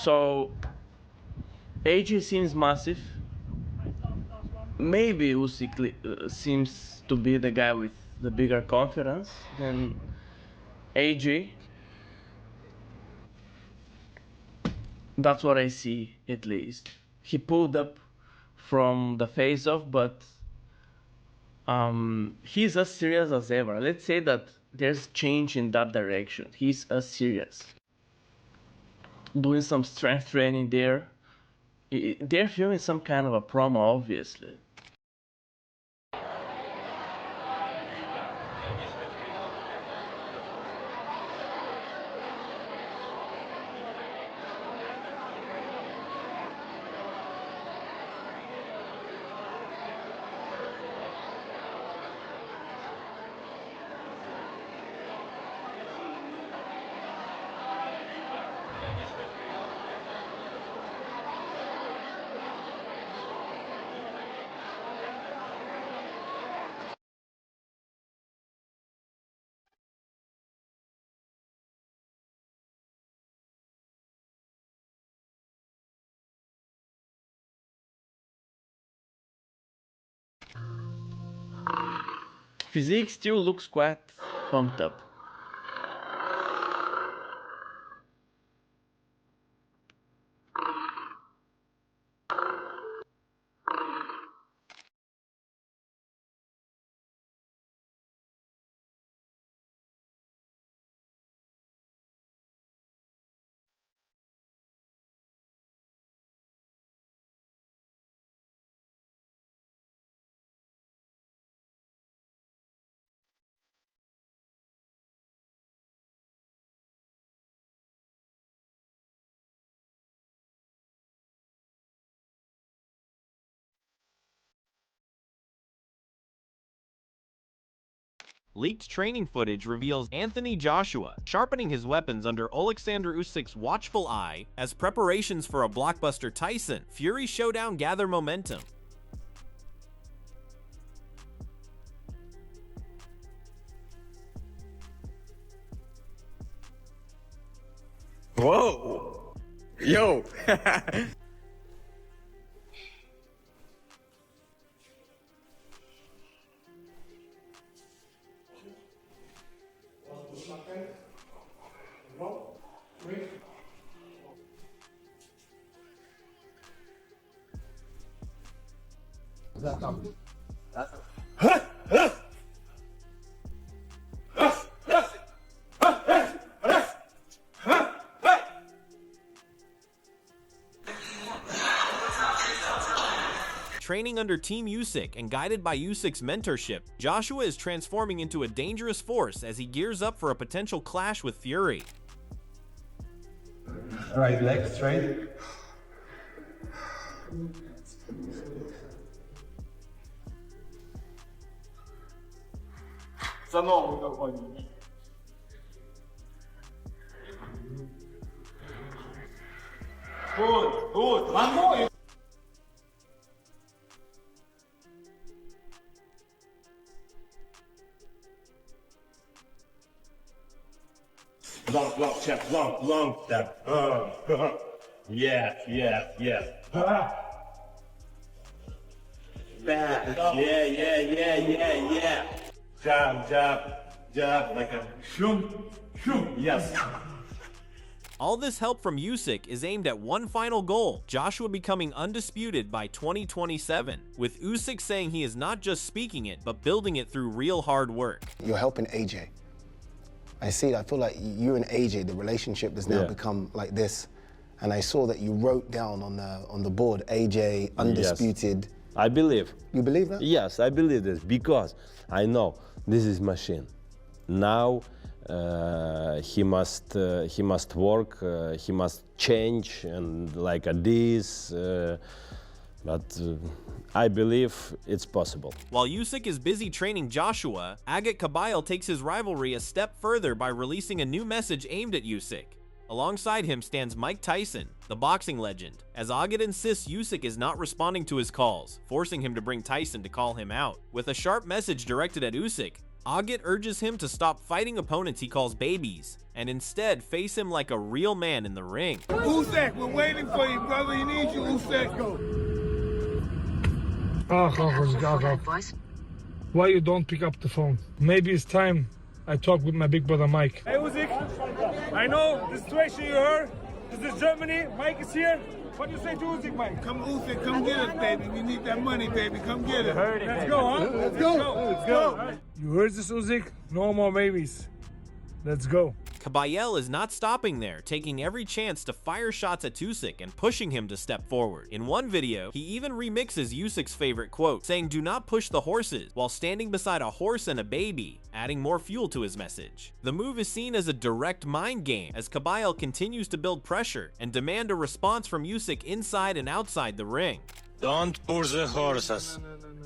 So AJ seems massive. Maybe Usyk seems to be the guy with the bigger confidence than AJ. That's what I see, at least. He pulled up from the face-off, but he's as serious as ever. Let's say that there's change in that direction. He's as serious. Doing some strength training there. They're filming some kind of a promo, obviously. Physique still looks quite pumped up. Leaked training footage reveals Anthony Joshua sharpening his weapons under Oleksandr Usyk's watchful eye as preparations for a blockbuster Tyson Fury showdown gather momentum. Whoa! Yo! Training under Team Usyk and guided by Usyk's mentorship, Joshua is transforming into a dangerous force as he gears up for a potential clash with Fury. Right leg straight. За ногу доходим. Good. One more. Long step, long step. Yeah. Back. Yeah. Jab, like a shoom. Yes. All this help from Usyk is aimed at one final goal, Joshua becoming undisputed by 2027, with Usyk saying he is not just speaking it, but building it through real hard work. You're helping AJ. I see it. I feel like you and AJ, the relationship has now become like this. And I saw that you wrote down on the board, AJ, undisputed. Yes. I believe. You believe that? Yes, I believe this because I know this is machine. Now he must work. He must change and like this. But I believe it's possible. While Usyk is busy training Joshua, Kabayel takes his rivalry a step further by releasing a new message aimed at Usyk. Alongside him stands Mike Tyson, the boxing legend, as Agat insists Usyk is not responding to his calls, forcing him to bring Tyson to call him out. With a sharp message directed at Usyk, Agit urges him to stop fighting opponents he calls babies, and instead face him like a real man in the ring. Usyk, we're waiting for you, brother. He needs you, Usyk. Go. Why you don't pick up the phone? Maybe it's time I talk with my big brother Mike. Hey, Usyk, I know the situation you heard. This is Germany. Mike is here. What do you say to Usyk, Mike? Come, Usyk, come get us, baby. We need that money, baby. Come get it. Let's go, huh? Let's go. Let's go. You heard this, Usyk? No more babies. Let's go. Kabayel is not stopping there, taking every chance to fire shots at Usyk and pushing him to step forward. In one video, he even remixes Usyk's favorite quote, saying "Do not push the horses," while standing beside a horse and a baby, adding more fuel to his message. The move is seen as a direct mind game, as Kabayel continues to build pressure and demand a response from Usyk inside and outside the ring. Don't push the horses.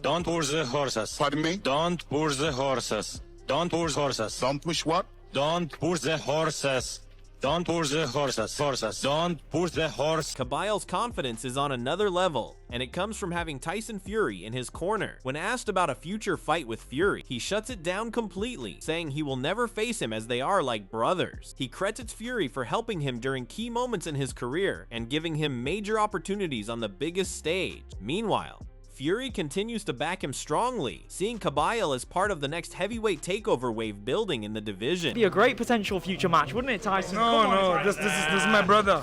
Don't push the horses. Pardon me? Don't push the horses. Don't push horses. Don't push what? Don't push the horses. Don't push the horses. Horses. Don't push the horse. Kabayel's confidence is on another level, and it comes from having Tyson Fury in his corner. When asked about a future fight with Fury, he shuts it down completely, saying he will never face him as they are like brothers. He credits Fury for helping him during key moments in his career and giving him major opportunities on the biggest stage. Meanwhile, Fury continues to back him strongly, seeing Kabayel as part of the next heavyweight takeover wave building in the division. Be a great potential future match, wouldn't it, Tyson? No, this is my brother.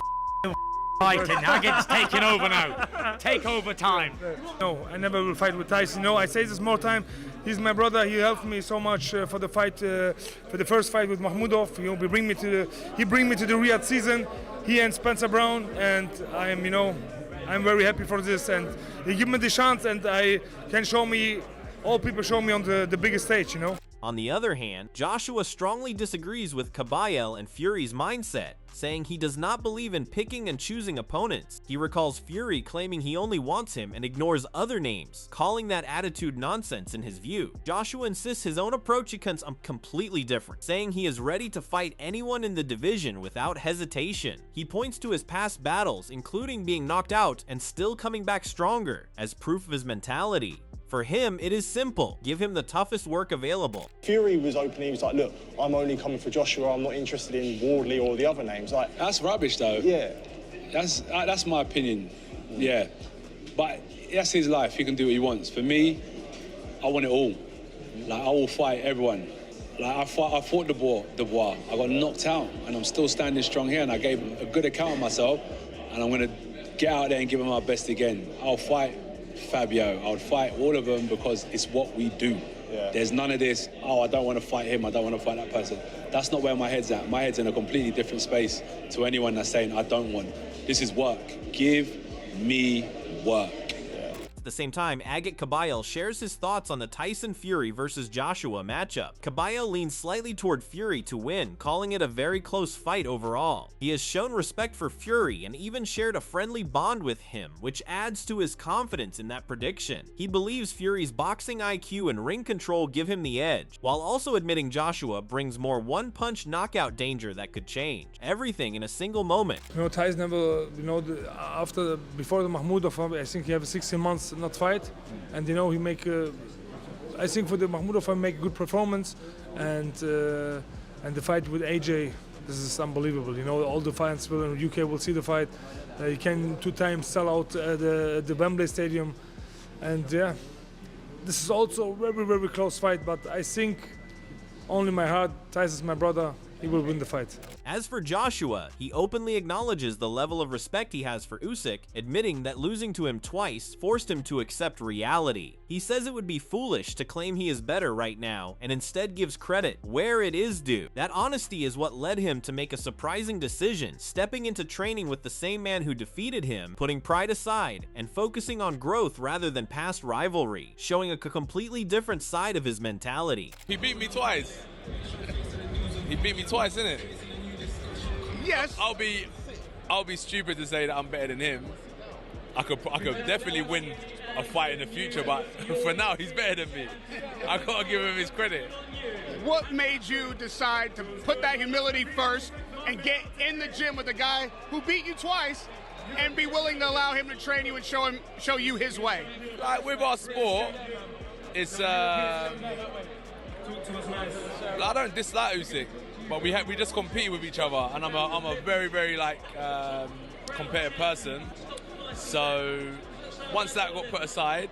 Fighting, Agit's taking over now. Take over time. No, I never will fight with Tyson. No, I say this more time. He's my brother. He helped me so much for the fight, for the first fight with Mahmudov. He bring me to the Riyadh season. He and Spencer Brown, and I'm very happy for this, and they give me the chance, and I can all people show me on the biggest stage, On the other hand, Joshua strongly disagrees with Kabayel and Fury's mindset, saying he does not believe in picking and choosing opponents. He recalls Fury claiming he only wants him and ignores other names, calling that attitude nonsense in his view. Joshua insists his own approach becomes completely different, saying he is ready to fight anyone in the division without hesitation. He points to his past battles, including being knocked out and still coming back stronger, as proof of his mentality. For him, it is simple. Give him the toughest work available. Fury was open. He was like, look, I'm only coming for Joshua. I'm not interested in Wardley or the other names. Like, that's rubbish, though. Yeah. That's my opinion. Yeah. But that's his life. He can do what he wants. For me, I want it all. Like, I will fight everyone. Like, I fought Dubois. I got knocked out, and I'm still standing strong here, and I gave a good account of myself, and I'm going to get out there and give him my best again. I'll fight Fabio. I would fight all of them because it's what we do. Yeah. There's none of this, oh, I don't want to fight him, I don't want to fight that person. That's not where my head's at. My head's in a completely different space to anyone that's saying I don't want. This is work. Give me work. At the same time, Agit Kabayel shares his thoughts on the Tyson Fury versus Joshua matchup. Kabayel leans slightly toward Fury to win, calling it a very close fight overall. He has shown respect for Fury and even shared a friendly bond with him, which adds to his confidence in that prediction. He believes Fury's boxing IQ and ring control give him the edge, while also admitting Joshua brings more one-punch knockout danger that could change everything in a single moment. Tyson never, before the Mahmudov, I think he have 16 months not fight, and he make I think for the Mahmudov fight make a good performance, and the fight with AJ, this is unbelievable. All the fans in the UK will see the fight. He can 2 times sell out the Wembley Stadium, and yeah, this is also a very, very close fight, but I think only my heart, Tyson's my brother, he will win the fight. As for Joshua, he openly acknowledges the level of respect he has for Usyk, admitting that losing to him twice forced him to accept reality. He says it would be foolish to claim he is better right now, and instead gives credit where it is due. That honesty is what led him to make a surprising decision, stepping into training with the same man who defeated him, putting pride aside, and focusing on growth rather than past rivalry, showing a completely different side of his mentality. He beat me twice. He beat me twice, innit? Yes. I'll be stupid to say that I'm better than him. I could definitely win a fight in the future, but for now he's better than me. I gotta give him his credit. What made you decide to put that humility first and get in the gym with a guy who beat you twice and be willing to allow him to train you and show you his way? Like with our sport, it's I don't dislike Usyk, but we just compete with each other, and I'm a very, very like competitive person. So once that got put aside,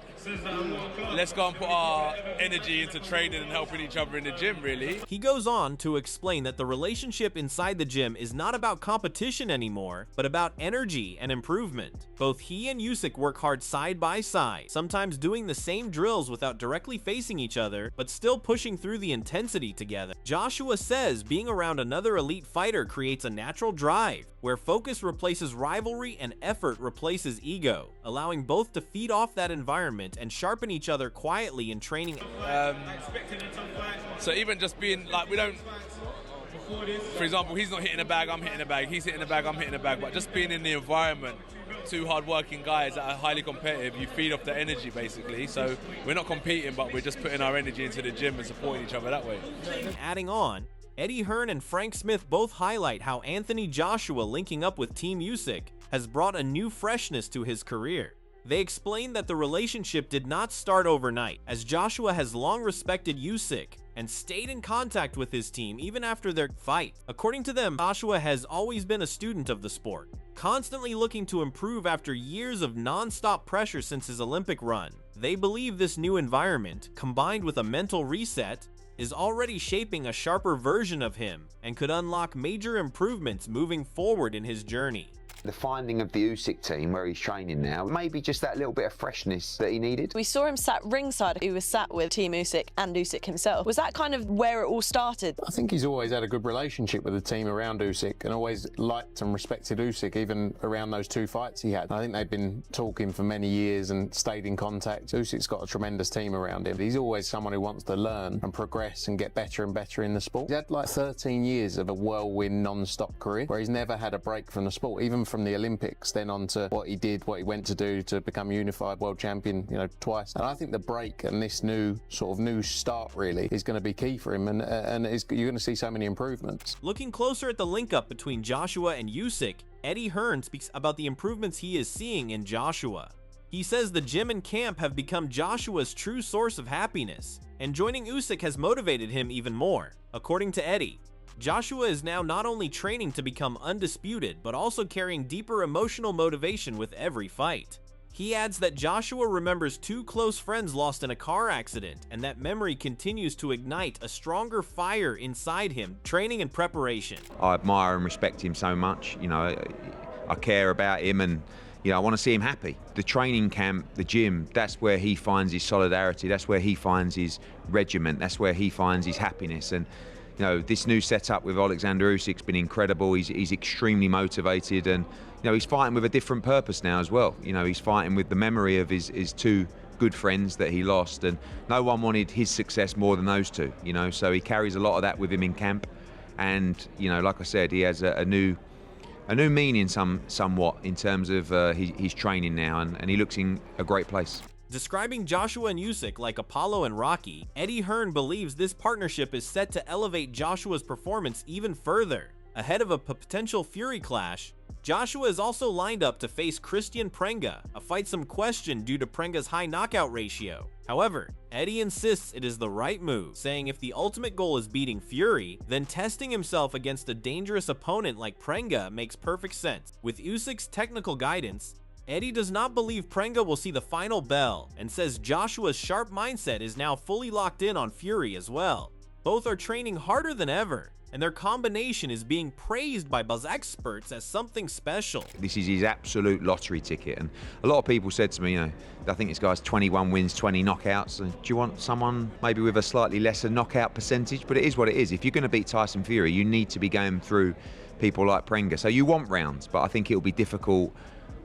let's go and put our energy into training and helping each other in the gym, really. He goes on to explain that the relationship inside the gym is not about competition anymore, but about energy and improvement. Both he and Usyk work hard side by side, sometimes doing the same drills without directly facing each other, but still pushing through the intensity together. Joshua says being around another elite fighter creates a natural drive, where focus replaces rivalry and effort replaces ego, allowing both to feed off that environment and sharpen each other quietly in training. So even just being like, we don't, for example, he's not hitting a bag, I'm hitting a bag, he's hitting a bag, I'm hitting a bag, but just being in the environment, two hard-working guys that are highly competitive, you feed off the energy basically. So we're not competing, but we're just putting our energy into the gym and supporting each other that way. Adding on, Eddie Hearn and Frank Smith both highlight how Anthony Joshua linking up with Team Usyk has brought a new freshness to his career. They explain that the relationship did not start overnight, as Joshua has long respected Usyk and stayed in contact with his team even after their fight. According to them, Joshua has always been a student of the sport, constantly looking to improve after years of non-stop pressure since his Olympic run. They believe this new environment, combined with a mental reset, is already shaping a sharper version of him and could unlock major improvements moving forward in his journey. The finding of the Usyk team, where he's training now, maybe just that little bit of freshness that he needed. We saw him sat ringside. He was sat with Team Usyk and Usyk himself. Was that kind of where it all started? I think he's always had a good relationship with the team around Usyk and always liked and respected Usyk, even around those two fights he had. I think they've been talking for many years and stayed in contact. Usyk's got a tremendous team around him. He's always someone who wants to learn and progress and get better and better in the sport. He's had like 13 years of a whirlwind non-stop career where he's never had a break from the sport, even from the Olympics, then on to what he did, what he went to do to become unified world champion, twice. And I think the break and this new start really is going to be key for him, and you're going to see so many improvements. Looking closer at the link-up between Joshua and Usyk, Eddie Hearn speaks about the improvements he is seeing in Joshua. He says the gym and camp have become Joshua's true source of happiness, and joining Usyk has motivated him even more. According to Eddie, Joshua is now not only training to become undisputed, but also carrying deeper emotional motivation with every fight. He adds that Joshua remembers two close friends lost in a car accident, and that memory continues to ignite a stronger fire inside him, training and preparation. I admire and respect him so much. I care about him, and I want to see him happy. The training camp, the gym, that's where he finds his solidarity, that's where he finds his regiment, that's where he finds his happiness. And this new setup with Oleksandr Usyk's been incredible. He's extremely motivated, and he's fighting with a different purpose now as well. He's fighting with the memory of his two good friends that he lost, and no one wanted his success more than those two. So he carries a lot of that with him in camp, and like I said, he has a new meaning somewhat in terms of his training now, and he looks in a great place. Describing Joshua and Usyk like Apollo and Rocky, Eddie Hearn believes this partnership is set to elevate Joshua's performance even further. Ahead of a potential Fury clash, Joshua is also lined up to face Christian Prenga, a fight some question due to Prenga's high knockout ratio. However, Eddie insists it is the right move, saying if the ultimate goal is beating Fury, then testing himself against a dangerous opponent like Prenga makes perfect sense. With Usyk's technical guidance, Eddie does not believe Prenga will see the final bell, and says Joshua's sharp mindset is now fully locked in on Fury as well. Both are training harder than ever, and their combination is being praised by buzz experts as something special. This is his absolute lottery ticket, and a lot of people said to me, I think this guy's 21 wins, 20 knockouts, and do you want someone maybe with a slightly lesser knockout percentage? But it is what it is. If you're going to beat Tyson Fury, you need to be going through people like Prenga. So you want rounds, but I think it'll be difficult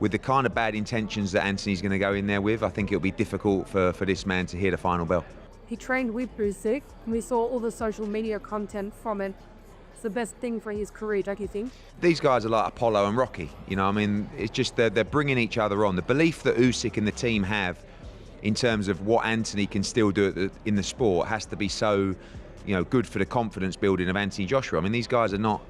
with the kind of bad intentions that Anthony's going to go in there with. I think it'll be difficult for this man to hear the final bell. He trained with Usyk, and we saw all the social media content from it. It's the best thing for his career, don't you think? These guys are like Apollo and Rocky. It's just they're bringing each other on. The belief that Usyk and the team have in terms of what Anthony can still do in the sport has to be so, good for the confidence building of Anthony Joshua. These guys are not,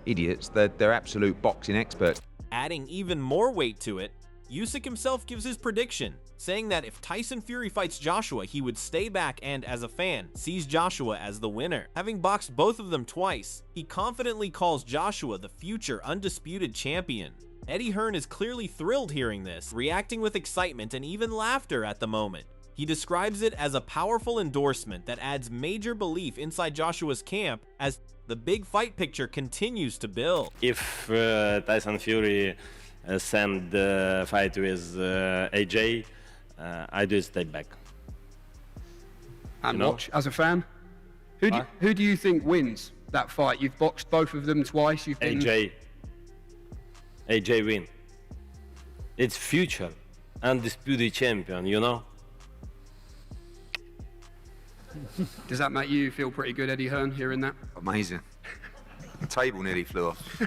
idiots. They're absolute boxing experts. Adding even more weight to it, Usyk himself gives his prediction. saying that if Tyson Fury fights Joshua, he would stay back and, as a fan, sees Joshua as the winner. Having boxed both of them twice, he confidently calls Joshua the future undisputed champion. Eddie Hearn is clearly thrilled hearing this, reacting with excitement and even laughter at the moment. He describes it as a powerful endorsement that adds major belief inside Joshua's camp as the big fight picture continues to build. If Tyson Fury send the fight with AJ, I do stay back. And watch as a fan. Who do you think wins that fight? You've boxed both of them twice. You've been... AJ win. It's future undisputed champion, you know. Does that make you feel pretty good, Eddie Hearn, hearing that? Amazing. The table nearly flew off.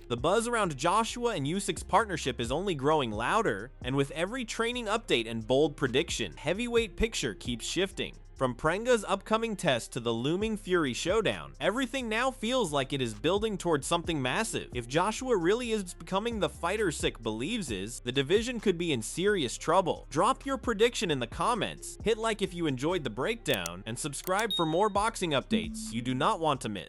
The buzz around Joshua and Usyk's partnership is only growing louder, and with every training update and bold prediction, heavyweight picture keeps shifting. From Prenga's upcoming test to the looming Fury showdown, everything now feels like it is building towards something massive. If Joshua really is becoming the fighter Usyk believes is, the division could be in serious trouble. Drop your prediction in the comments, hit like if you enjoyed the breakdown, and subscribe for more boxing updates you do not want to miss.